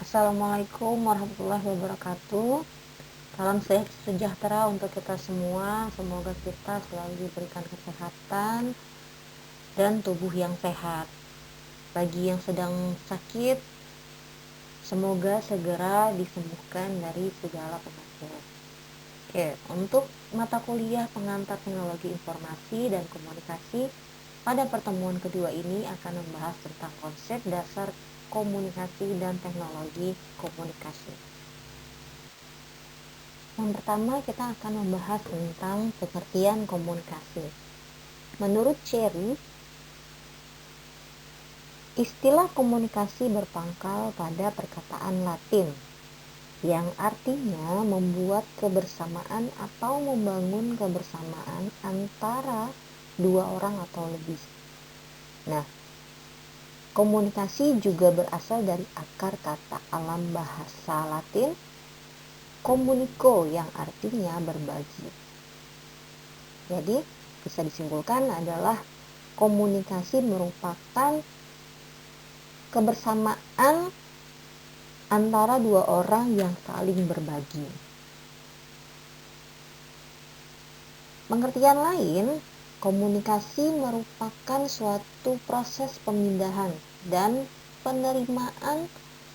Assalamualaikum warahmatullahi wabarakatuh. Salam sejahtera untuk kita semua. Semoga kita selalu diberikan kesehatan dan tubuh yang sehat. Bagi yang sedang sakit, semoga segera disembuhkan dari segala penyakit. Oke, untuk mata kuliah pengantar teknologi informasi dan komunikasi, pada pertemuan kedua ini akan membahas tentang konsep dasar komunikasi dan teknologi komunikasi. Yang pertama, kita akan membahas tentang pengertian komunikasi. Menurut Cherry, istilah komunikasi berpangkal pada perkataan Latin yang artinya membuat kebersamaan atau membangun kebersamaan antara dua orang atau lebih. Nah, komunikasi juga berasal dari akar kata alam bahasa Latin communico yang artinya berbagi. Jadi, bisa disimpulkan adalah komunikasi merupakan kebersamaan antara dua orang yang saling berbagi. Pengertian lain, komunikasi merupakan suatu proses pemindahan dan penerimaan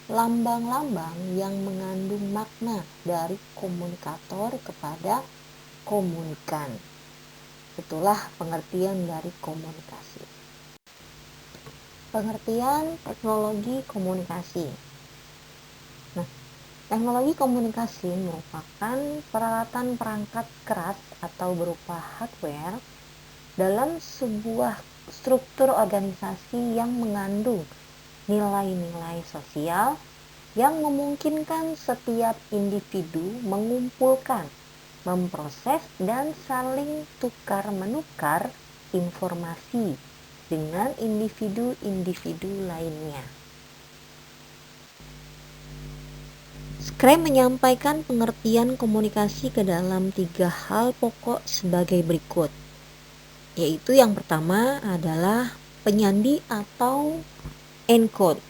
lambang-lambang yang mengandung makna dari komunikator kepada komunikan. Itulah pengertian dari komunikasi. Pengertian teknologi komunikasi. Nah, teknologi komunikasi merupakan peralatan perangkat keras atau berupa hardware dalam sebuah struktur organisasi yang mengandung nilai-nilai sosial yang memungkinkan setiap individu mengumpulkan, memproses, dan saling tukar-menukar informasi dengan individu-individu lainnya. Scrum menyampaikan pengertian komunikasi ke dalam 3 hal pokok sebagai berikut, yaitu yang pertama adalah penyandi atau encode,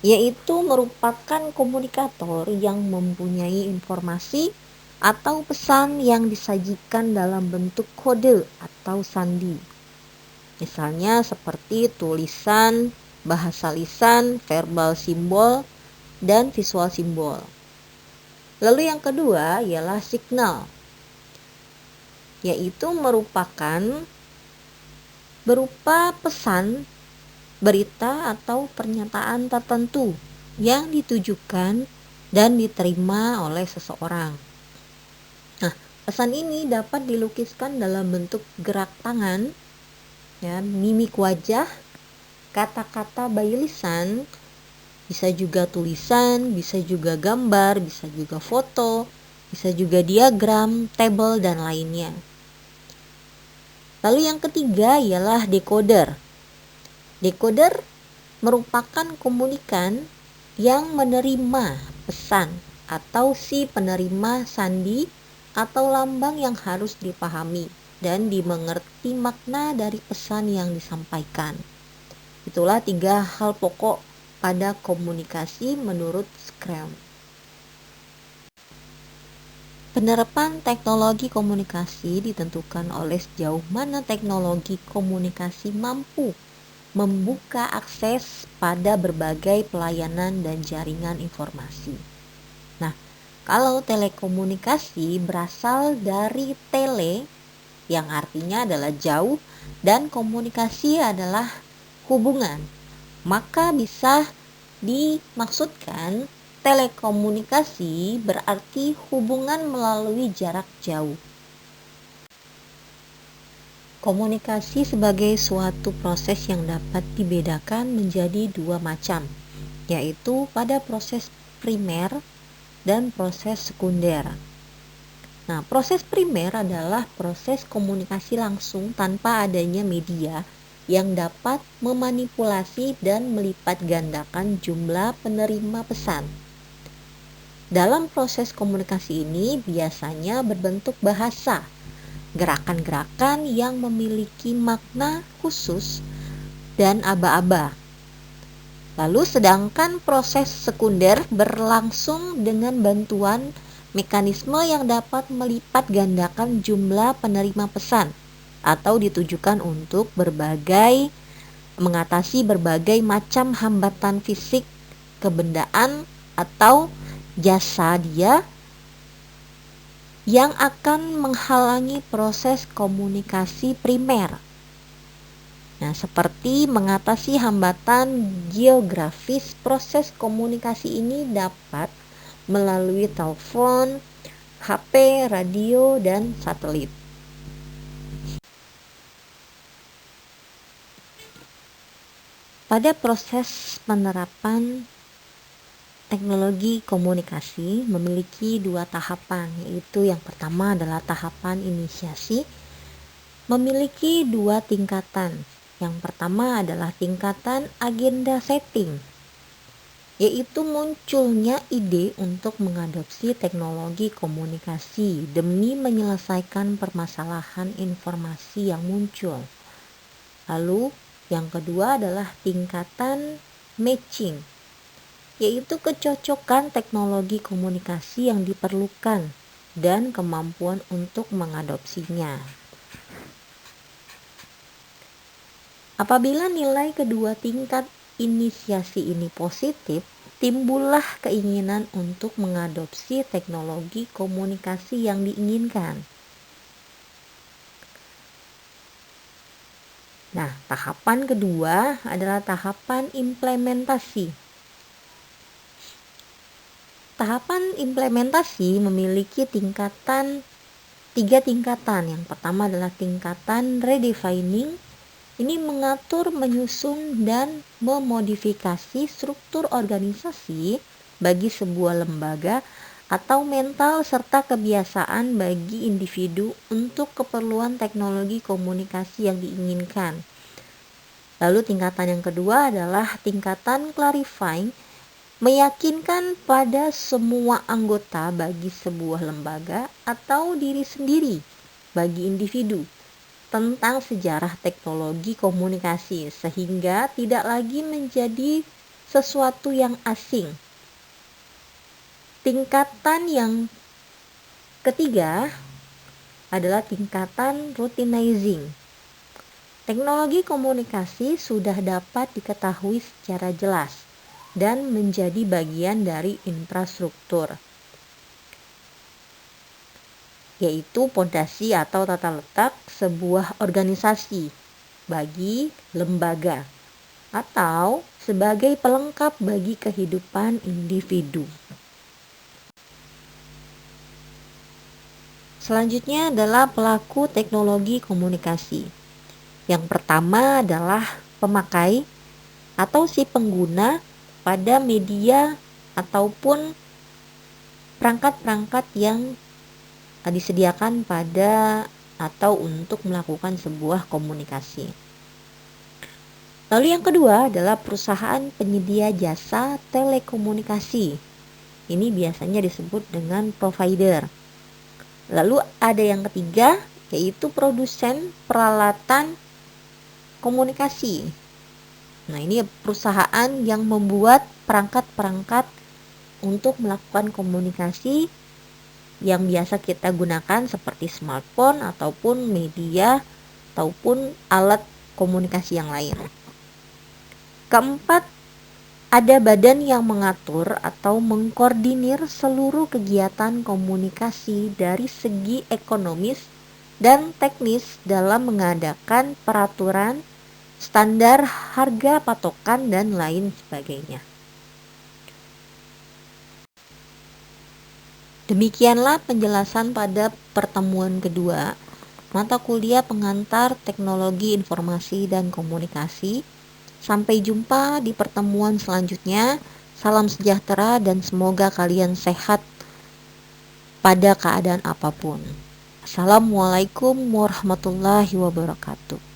yaitu merupakan komunikator yang mempunyai informasi atau pesan yang disajikan dalam bentuk kode atau sandi. Misalnya seperti tulisan, bahasa lisan, verbal simbol, dan visual simbol. Lalu yang kedua ialah signal, yaitu merupakan berupa pesan, berita atau pernyataan tertentu yang ditujukan dan diterima oleh seseorang. Nah, pesan ini dapat dilukiskan dalam bentuk gerak tangan, ya, mimik wajah, kata-kata by lisan, bisa juga tulisan, bisa juga gambar, bisa juga foto, bisa juga diagram, tabel, dan lainnya. Lalu yang ketiga ialah decoder. Decoder merupakan komunikan yang menerima pesan atau si penerima sandi atau lambang yang harus dipahami dan dimengerti makna dari pesan yang disampaikan. Itulah 3 hal pokok pada komunikasi menurut Scrum. Penerapan teknologi komunikasi ditentukan oleh sejauh mana teknologi komunikasi mampu membuka akses pada berbagai pelayanan dan jaringan informasi. Nah, kalau telekomunikasi berasal dari tele, yang artinya adalah jauh, dan komunikasi adalah hubungan, maka bisa dimaksudkan telekomunikasi berarti hubungan melalui jarak jauh. Komunikasi sebagai suatu proses yang dapat dibedakan menjadi 2 macam, yaitu pada proses primer dan proses sekunder. Nah, proses primer adalah proses komunikasi langsung tanpa adanya media yang dapat memanipulasi dan melipat gandakan jumlah penerima pesan. Dalam proses komunikasi ini biasanya berbentuk bahasa, gerakan-gerakan yang memiliki makna khusus dan aba-aba. Lalu sedangkan proses sekunder berlangsung dengan bantuan mekanisme yang dapat melipat gandakan jumlah penerima pesan atau ditujukan untuk mengatasi berbagai macam hambatan fisik, kebendaan atau jasa dia yang akan menghalangi proses komunikasi primer. Nah, seperti mengatasi hambatan geografis, proses komunikasi ini dapat melalui telepon, HP, radio, dan satelit. Pada proses penerapan teknologi komunikasi memiliki dua tahapan, yaitu yang pertama adalah tahapan inisiasi, memiliki dua tingkatan. Yang pertama adalah tingkatan agenda setting, yaitu munculnya ide untuk mengadopsi teknologi komunikasi demi menyelesaikan permasalahan informasi yang muncul. Lalu yang kedua adalah tingkatan matching, yaitu kecocokan teknologi komunikasi yang diperlukan dan kemampuan untuk mengadopsinya. Apabila nilai kedua tingkat inisiasi ini positif, timbullah keinginan untuk mengadopsi teknologi komunikasi yang diinginkan. Nah, tahapan kedua adalah tahapan implementasi. Tahapan implementasi memiliki tiga tingkatan. Yang pertama adalah tingkatan redefining. Ini mengatur, menyusun, dan memodifikasi struktur organisasi bagi sebuah lembaga atau mental serta kebiasaan bagi individu untuk keperluan teknologi komunikasi yang diinginkan. Lalu tingkatan yang kedua adalah tingkatan clarifying, meyakinkan pada semua anggota bagi sebuah lembaga atau diri sendiri bagi individu tentang sejarah teknologi komunikasi sehingga tidak lagi menjadi sesuatu yang asing. Tingkatan yang ketiga adalah tingkatan routinizing. Teknologi komunikasi sudah dapat diketahui secara jelas dan menjadi bagian dari infrastruktur, yaitu pondasi atau tata letak sebuah organisasi bagi lembaga atau sebagai pelengkap bagi kehidupan individu. Selanjutnya adalah pelaku teknologi komunikasi. Yang pertama adalah pemakai atau si pengguna pada media ataupun perangkat-perangkat yang disediakan pada atau untuk melakukan sebuah komunikasi. Lalu yang kedua adalah perusahaan penyedia jasa telekomunikasi. Ini biasanya disebut dengan provider. Lalu ada yang ketiga, yaitu produsen peralatan komunikasi. Nah, ini perusahaan yang membuat perangkat-perangkat untuk melakukan komunikasi yang biasa kita gunakan seperti smartphone ataupun media ataupun alat komunikasi yang lain. Keempat, ada badan yang mengatur atau mengkoordinir seluruh kegiatan komunikasi dari segi ekonomis dan teknis dalam mengadakan peraturan, standar, harga patokan, dan lain sebagainya. Demikianlah penjelasan pada pertemuan kedua mata kuliah pengantar teknologi informasi dan komunikasi. Sampai jumpa di pertemuan selanjutnya. Salam sejahtera dan semoga kalian sehat pada keadaan apapun. Assalamualaikum warahmatullahi wabarakatuh.